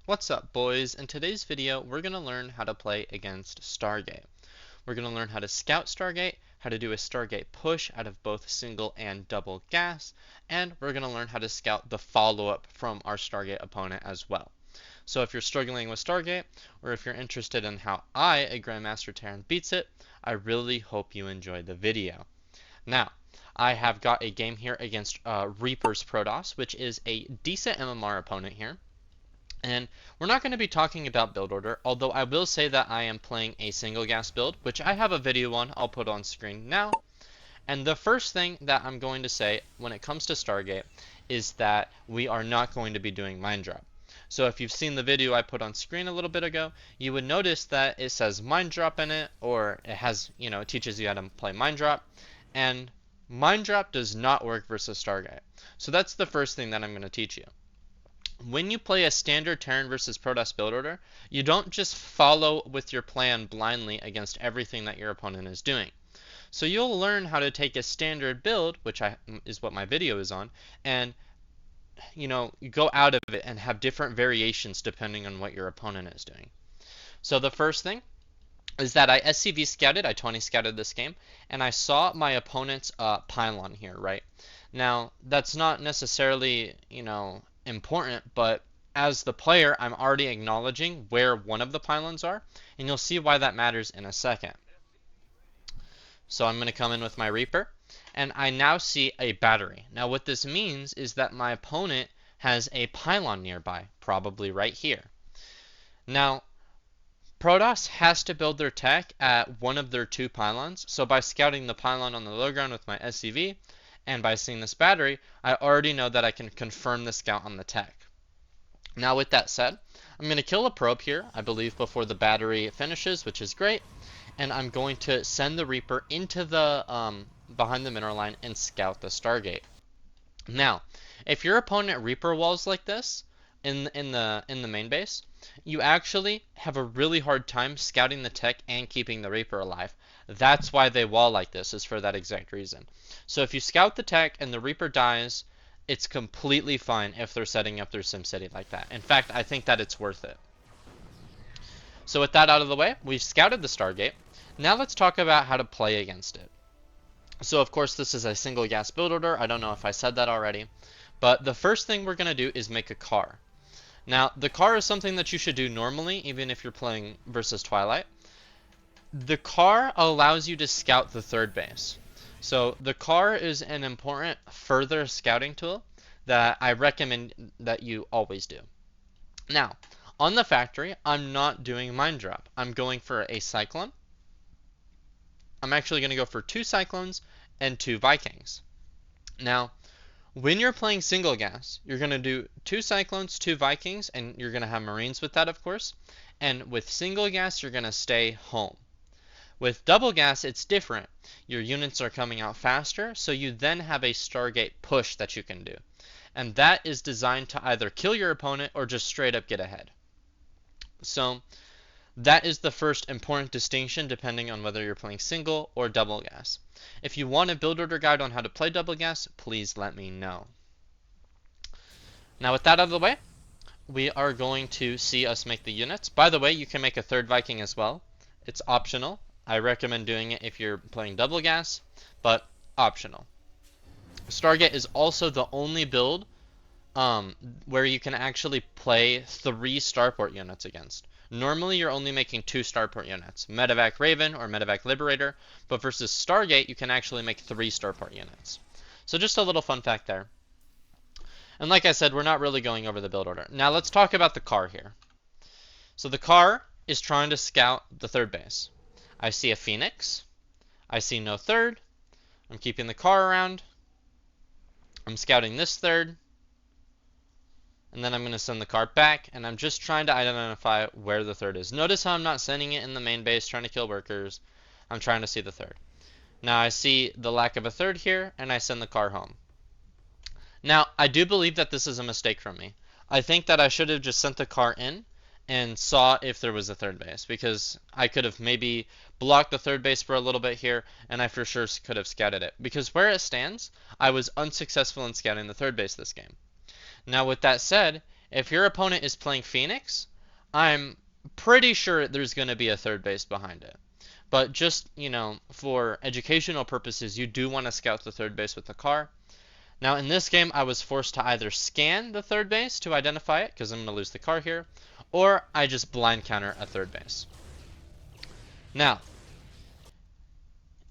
What's up, boys? In today's video, we're going to learn how to play against StarGate. We're going to learn how to scout StarGate, how to do a StarGate push out of both single and double gas, and we're going to learn how to scout the follow-up from our StarGate opponent as well. So if you're struggling with StarGate, or if you're interested in how I, a Grandmaster Terran, beats it, I really hope you enjoy the video. Now, I have got a game here against Reaper's Protoss, which is a decent MMR opponent here. And we're not going to be talking about build order, although I will say that I am playing a single gas build, which I have a video on, I'll put on screen now. And the first thing that I'm going to say when it comes to StarGate is that we are not going to be doing mine drop. So if you've seen the video I put on screen a little bit ago, you would notice that it says mine drop in it, or it has, it teaches you how to play mine drop. And mine drop does not work versus StarGate. So that's the first thing that I'm going to teach you. When you play a standard Terran versus Protoss build order, you don't just follow with your plan blindly against everything that your opponent is doing. So you'll learn how to take a standard build, which is what my video is on, and go out of it and have different variations depending on what your opponent is doing. So the first thing is that I SCV scouted, I 20 scouted this game, and I saw my opponent's pylon here, right? Now, that's not necessarily, important, but as the player, I'm already acknowledging where one of the pylons are, and you'll see why that matters in a second. So I'm going to come in with my Reaper, and I now see a battery. Now what this means is that my opponent has a pylon nearby, probably right here. Now, Protoss has to build their tech at one of their two pylons, so by scouting the pylon on the low ground with my SCV, and by seeing this battery, I already know that I can confirm the scout on the tech. Now with that said, I'm going to kill a probe here, I believe before the battery finishes, which is great, and I'm going to send the Reaper into the behind the mineral line and scout the StarGate. Now, if your opponent Reaper walls like this in the main base, you actually have a really hard time scouting the tech and keeping the Reaper alive. That's why they wall like this, is for that exact reason. So if you scout the tech and the Reaper dies, it's completely fine if they're setting up their SimCity like that. In fact, I think that it's worth it. So with that out of the way, we've scouted the StarGate. Now let's talk about how to play against it. So of course this is a single gas build order. I don't know if I said that already. But the first thing we're going to do is make a car. Now, the car is something that you should do normally, even if you're playing versus Twilight. The car allows you to scout the third base. So the car is an important further scouting tool that I recommend that you always do. Now, on the factory, I'm not doing mine drop. I'm going for a Cyclone. I'm actually going to go for 2 Cyclones and 2 Vikings. Now, when you're playing single gas, you're going to do 2 Cyclones, 2 Vikings, and you're going to have Marines with that, of course. And with single gas, you're going to stay home. With double gas, it's different. Your units are coming out faster, so you then have a StarGate push that you can do. And that is designed to either kill your opponent or just straight up get ahead. So that is the first important distinction depending on whether you're playing single or double gas. If you want a build order guide on how to play double gas, please let me know. Now with that out of the way, we are going to see us make the units. By the way, you can make a third Viking as well. It's optional. I recommend doing it if you're playing double gas, but optional. StarGate is also the only build where you can actually play 3 starport units against. Normally, you're only making 2 starport units, Medevac Raven or Medevac Liberator, but versus StarGate, you can actually make 3 starport units. So just a little fun fact there. And like I said, we're not really going over the build order. Now let's talk about the car here. So the car is trying to scout the third base. I see a Phoenix. I see no third. I'm keeping the car around. I'm scouting this third. And then I'm going to send the car back, and I'm just trying to identify where the third is. Notice how I'm not sending it in the main base trying to kill workers. I'm trying to see the third. Now I see the lack of a third here, and I send the car home. Now, I do believe that this is a mistake from me. I think that I should have just sent the car in and saw if there was a third base, because I could have maybe blocked the third base for a little bit here, and I for sure could have scouted it. Because where it stands, I was unsuccessful in scouting the third base this game. Now with that said, If your opponent is playing Phoenix, I'm pretty sure there's going to be a third base behind it. But just, for educational purposes, you do want to scout the third base with the car. Now in this game, I was forced to either scan the third base to identify it, because I'm going to lose the car here, or I just blind counter a third base. Now,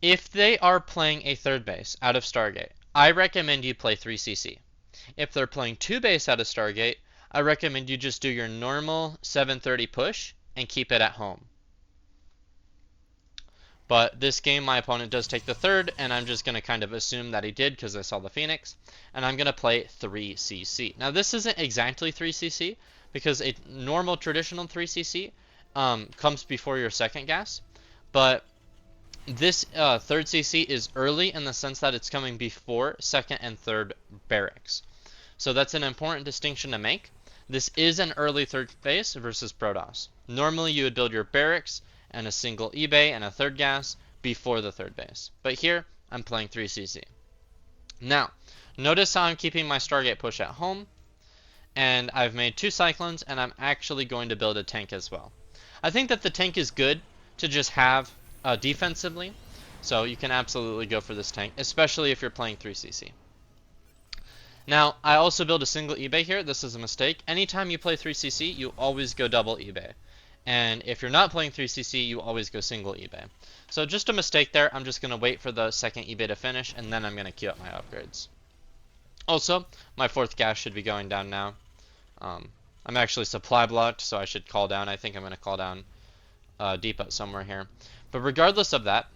if they are playing a third base out of StarGate, I recommend you play 3cc. If they're playing two base out of StarGate, I recommend you just do your normal 730 push and keep it at home. But this game, my opponent does take the third, and I'm just going to kind of assume that he did because I saw the Phoenix, and I'm going to play 3cc. Now this isn't exactly 3cc because a normal traditional 3cc comes before your second gas, but this third CC is early in the sense that it's coming before second and third barracks. So that's an important distinction to make. This is an early third base versus Protoss. Normally you would build your barracks and a single eBay and a third gas before the third base. But here, I'm playing 3cc. Now, notice how I'm keeping my StarGate push at home, and I've made 2 Cyclones, and I'm actually going to build a tank as well. I think that the tank is good to just have defensively, so you can absolutely go for this tank, especially if you're playing 3cc. Now, I also build a single eBay here. This is a mistake. Anytime you play 3cc, you always go double eBay. And if you're not playing 3cc, you always go single eBay. So just a mistake there. I'm just going to wait for the second eBay to finish, and then I'm going to queue up my upgrades. Also, my 4th gas should be going down now. I'm actually supply blocked, so I should call down. I think I'm going to call down depot somewhere here. But regardless of that,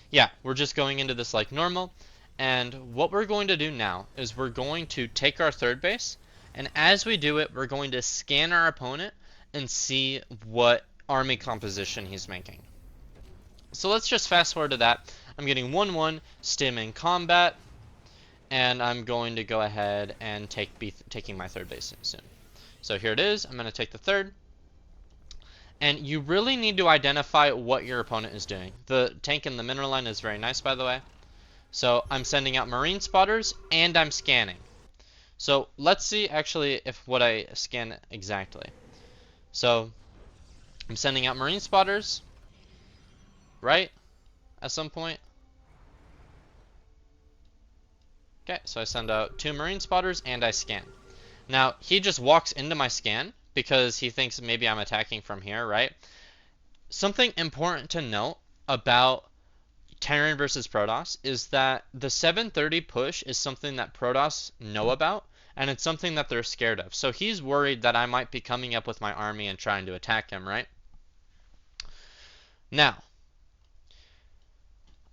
yeah, we're just going into this like normal. And what we're going to do now is we're going to take our third base, and as we do it, we're going to scan our opponent and see what army composition he's making. So let's just fast forward to that. I'm getting 1-1 stim in combat, and I'm going to go ahead and taking my third base soon. So here it is. I'm going to take the third. And you really need to identify what your opponent is doing. The tank in the mineral line is very nice, by the way. So I'm sending out marine spotters, and I'm scanning. So let's see actually if what I scan exactly. So I'm sending out marine spotters, right? At some point. Okay, so I send out 2 marine spotters, and I scan. Now, he just walks into my scan because he thinks maybe I'm attacking from here, right? Something important to note about Terran versus Protoss is that the 730 push is something that Protoss know about, and it's something that they're scared of. So he's worried that I might be coming up with my army and trying to attack him, right? Now,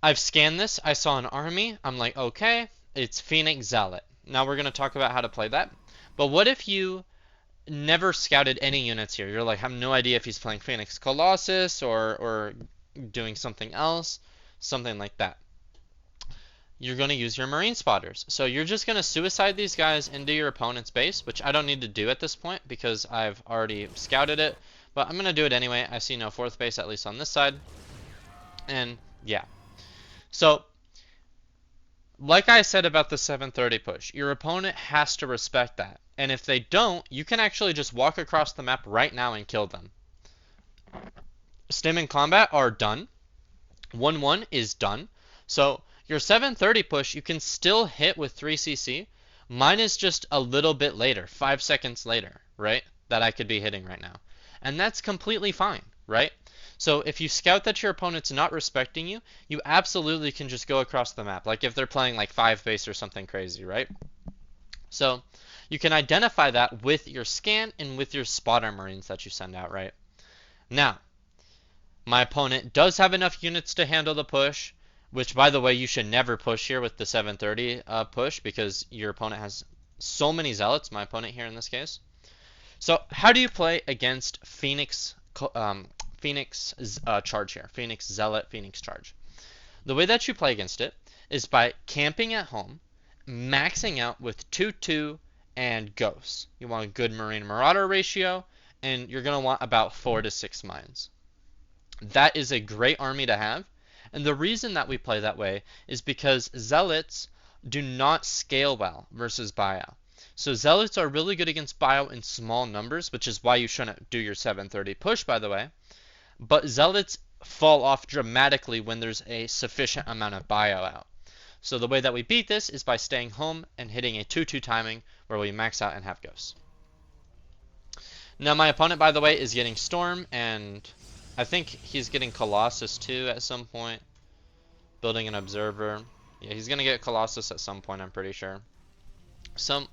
I've scanned this. I saw an army. I'm like, okay, it's Phoenix Zealot. Now we're going to talk about how to play that. But what if you never scouted any units here? You're like, I have no idea if he's playing Phoenix Colossus or doing something else. Something like that. You're going to use your marine spotters. So you're just going to suicide these guys into your opponent's base, which I don't need to do at this point because I've already scouted it. But I'm going to do it anyway. I see no 4th base, at least on this side. And yeah. So, like I said about the 730 push, your opponent has to respect that. And if they don't, you can actually just walk across the map right now and kill them. Stim and combat are done. 1-1 is done. So your 730 push, you can still hit with 3cc. Mine is just a little bit later, 5 seconds later, right? That I could be hitting right now. And that's completely fine, right? So if you scout that your opponent's not respecting you, you absolutely can just go across the map. Like if they're playing like 5 base or something crazy, right? So you can identify that with your scan and with your spotter marines that you send out, right? Now, my opponent does have enough units to handle the push, which, by the way, you should never push here with the 730 push because your opponent has so many zealots, my opponent here in this case. So how do you play against Phoenix charge here? Phoenix Zealot, Phoenix charge. The way that you play against it is by camping at home, maxing out with 2-2 and ghosts. You want a good Marine Marauder ratio, and you're going to want about 4 to 6 mines. That is a great army to have, and the reason that we play that way is because Zealots do not scale well versus Baya. So Zealots are really good against bio in small numbers, which is why you shouldn't do your 730 push, by the way. But Zealots fall off dramatically when there's a sufficient amount of bio out. So the way that we beat this is by staying home and hitting a 2-2 timing where we max out and have ghosts. Now my opponent, by the way, is getting Storm, and I think he's getting Colossus too at some point. Building an Observer. Yeah, he's gonna get Colossus at some point, I'm pretty sure. So,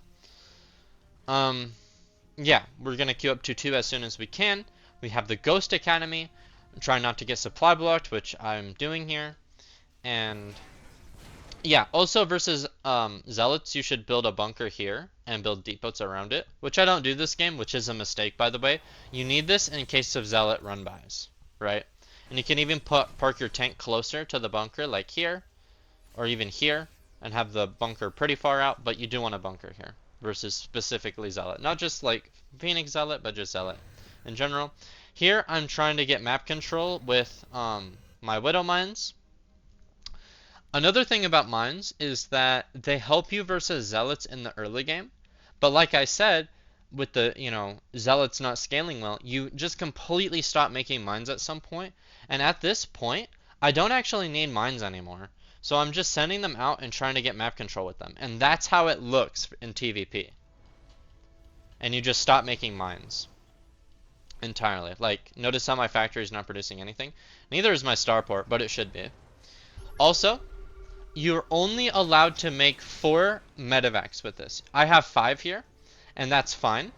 yeah, we're gonna queue up 2-2 as soon as we can. We have the Ghost Academy. I'm trying not to get supply blocked, which I'm doing here. And yeah, also versus Zealots, you should build a bunker here and build depots around it, which I don't do this game, which is a mistake, by the way. You need this in case of Zealot run-bys, right? And you can even park your tank closer to the bunker, like here, or even here, and have the bunker pretty far out, but you do want a bunker here versus specifically Zealot. Not just like Phoenix Zealot, but just Zealot in general. Here, I'm trying to get map control with my Widow Mines. Another thing about mines is that they help you versus Zealots in the early game. But like I said, with the, Zealots not scaling well, you just completely stop making mines at some point. And at this point, I don't actually need mines anymore. So I'm just sending them out and trying to get map control with them. And that's how it looks in TvP. And you just stop making mines entirely. Like, notice how my factory is not producing anything. Neither is my starport, but it should be. Also, you're only allowed to make 4 medevacs with this. I have 5 here, and that's fine.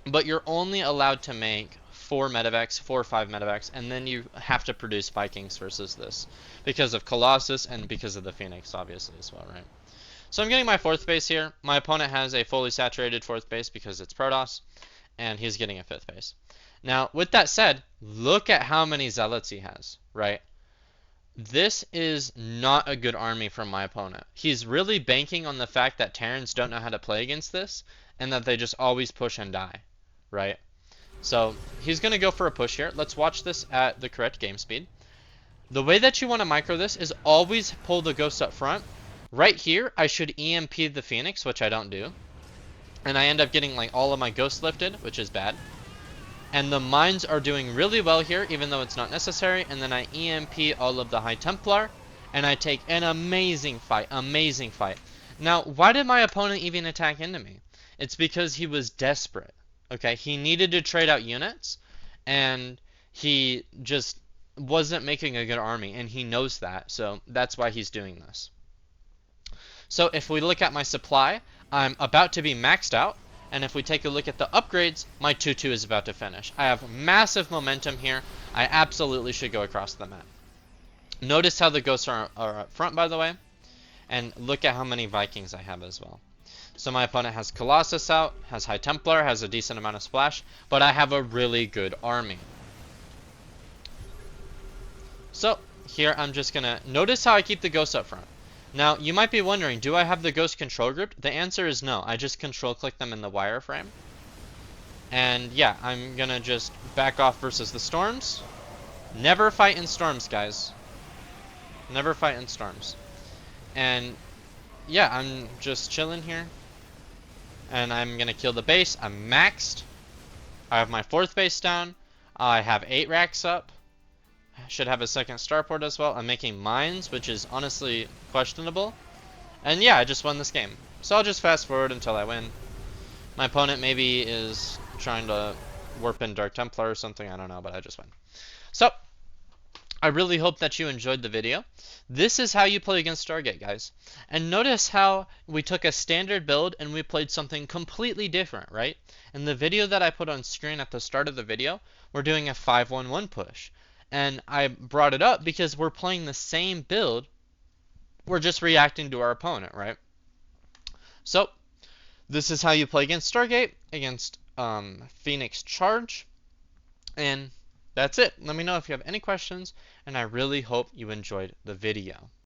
But you're only allowed to make 4 medevacs, 4 or 5 medevacs, and then you have to produce Vikings versus this. Because of Colossus and because of the Phoenix, obviously, as well, right? So I'm getting my 4th base here. My opponent has a fully saturated 4th base because it's Protoss, and he's getting a 5th base. Now, with that said, look at how many Zealots he has, right? This is not a good army from my opponent. He's really banking on the fact that Terrans don't know how to play against this, and that they just always push and die, right? So he's going to go for a push here. Let's watch this at the correct game speed. The way that you want to micro this is always pull the ghosts up front. Right here, I should EMP the Phoenix, which I don't do. And I end up getting like all of my ghosts lifted, which is bad. And the mines are doing really well here, even though it's not necessary. And then I EMP all of the High Templar, and I take an amazing fight, amazing fight. Now, why did my opponent even attack into me? It's because he was desperate, okay? He needed to trade out units, and he just wasn't making a good army, and he knows that, so that's why he's doing this. So if we look at my supply, I'm about to be maxed out. And if we take a look at the upgrades, my 2-2 is about to finish. I have massive momentum here. I absolutely should go across the map. Notice how the ghosts are up front, by the way. And look at how many Vikings I have as well. So my opponent has Colossus out, has High Templar, has a decent amount of splash, but I have a really good army. So here I'm just going to notice how I keep the ghosts up front. Now, you might be wondering, do I have the ghost control grouped? The answer is no. I just control click them in the wireframe. And yeah, I'm gonna just back off versus the storms. Never fight in storms, guys. Never fight in storms. And yeah, I'm just chilling here. And I'm gonna kill the base. I'm maxed. I have my 4th base down. I have 8 racks up. Should have a 2nd starport as well. I'm making mines, which is honestly questionable. And yeah, I just won this game. So I'll just fast forward until I win. My opponent maybe is trying to warp in Dark Templar or something. I don't know, but I just win. So I really hope that you enjoyed the video. This is how you play against StarGate, guys. And notice how we took a standard build and we played something completely different, right? In the video that I put on screen at the start of the video, we're doing a 5-1-1 push. And I brought it up because we're playing the same build. We're just reacting to our opponent, right? So, this is how you play against StarGate, against Phoenix Charge. And that's it. Let me know if you have any questions, and I really hope you enjoyed the video.